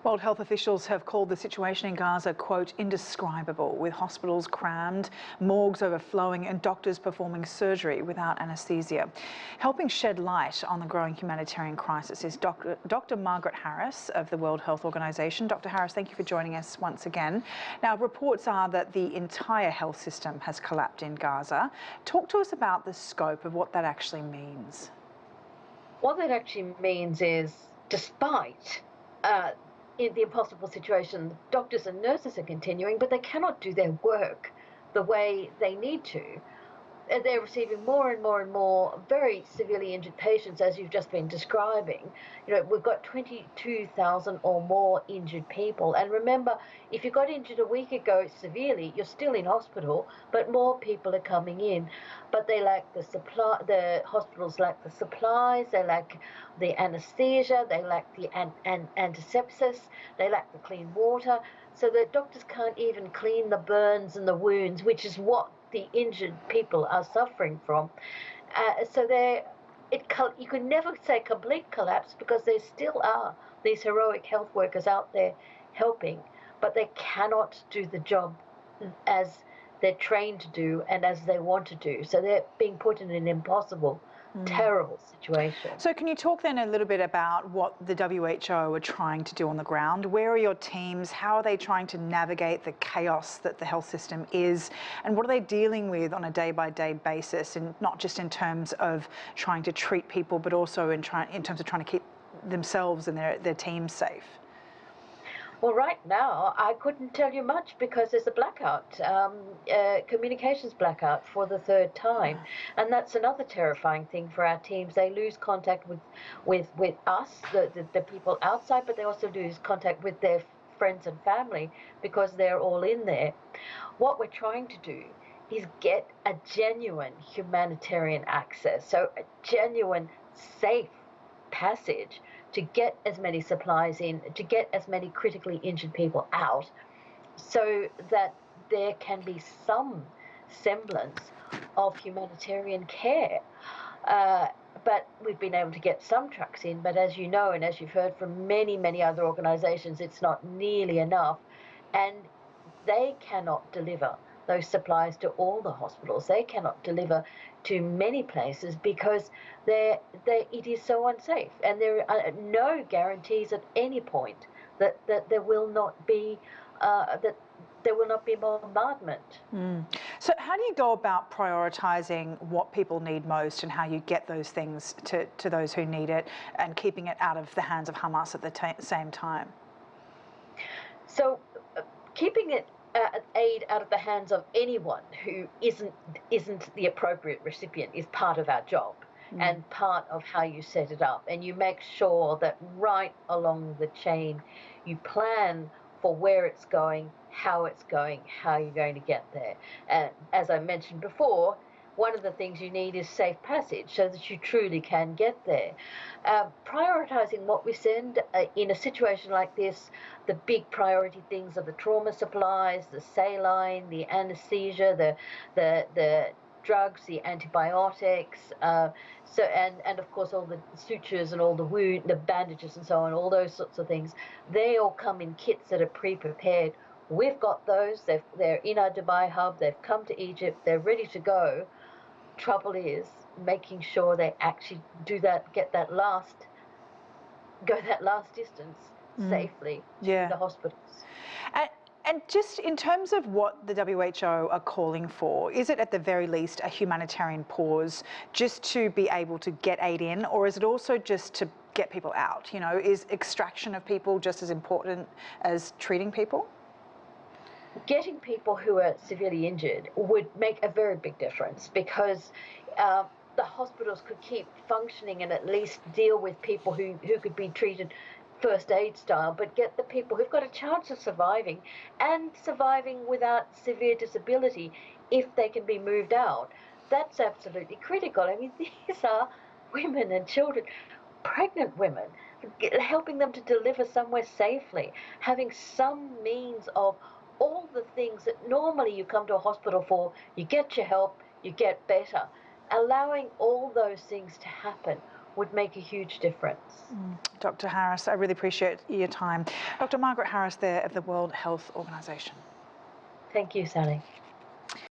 World health officials have called the situation in Gaza, quote, indescribable, with hospitals crammed, morgues overflowing and doctors performing surgery without anesthesia. Helping shed light on the growing humanitarian crisis is Dr. Margaret Harris of the World Health Organization. Dr. Harris, thank you for joining us once again. Now, reports are that the entire health system has collapsed in Gaza. Talk to us about the scope of what that actually means. What that actually means is, despite in the impossible situation, doctors and nurses are continuing, but they cannot do their work the way they need to. They're receiving more and more and more very severely injured patients, as you've just been describing. You know, we've got 22,000 or more injured people. And remember, if you got injured a week ago severely, you're still in hospital, but more people are coming in. But they lack the supply, the hospitals lack the supplies, they lack the anesthesia, they lack the antisepsis, they lack the clean water. So the doctors can't even clean the burns and the wounds, which is what the injured people are suffering from. So you can never say complete collapse, because there still are these heroic health workers out there helping, but they cannot do the job as they're trained to do and as they want to do. So they're being put in an impossible, terrible situation. So can you talk then a little bit about what the WHO are trying to do on the ground? Where are your teams? How are they trying to navigate the chaos that the health system is? And what are they dealing with on a day-by-day basis, and not just in terms of trying to treat people, but also in terms of trying to keep themselves and their teams safe? Well, right now, I couldn't tell you much because there's a blackout, communications blackout for the third time. And that's another terrifying thing for our teams. They lose contact with us, the people outside, but they also lose contact with their friends and family because they're all in there. What we're trying to do is get a genuine humanitarian access, so a genuine, safe passage to get as many supplies in, to get as many critically injured people out, so that there can be some semblance of humanitarian care. But we've been able to get some trucks in, but as you know, and as you've heard from many, many other organisations, it's not nearly enough, and they cannot deliver those supplies to all the hospitals. They cannot deliver to many places because it is so unsafe, and there are no guarantees at any point that there will not be bombardment. So how do you go about prioritising what people need most and how you get those things to those who need it, and keeping it out of the hands of Hamas at the same time? So keeping it aid out of the hands of anyone who isn't the appropriate recipient is part of our job and part of how you set it up. And you make sure that right along the chain you plan for where it's going, how you're going to get there. And as I mentioned before, one of the things you need is safe passage so that you truly can get there. Prioritizing what we send in a situation like this, the big priority things are the trauma supplies, the saline, the anesthesia, the drugs, the antibiotics, and of course all the sutures and all the bandages and so on, all those sorts of things. They all come in kits that are pre-prepared. We've got those. They're in our Dubai hub. They've come to Egypt. They're ready to go. Trouble is making sure they actually do that, go that last distance safely to the hospitals. And just in terms of what the WHO are calling for, is it at the very least a humanitarian pause just to be able to get aid in, or is it also just to get people out? You know, is extraction of people just as important as treating people? Getting people who are severely injured would make a very big difference, because the hospitals could keep functioning and at least deal with people who could be treated first aid style, but get the people who've got a chance of surviving and surviving without severe disability if they can be moved out. That's absolutely critical. I mean, these are women and children, pregnant women, helping them to deliver somewhere safely, having some means of all the things that normally you come to a hospital for. You get your help, you get better. Allowing all those things to happen would make a huge difference. Dr. Harris, I really appreciate your time. Dr. Margaret Harris there of the World Health Organization. Thank you, Sally.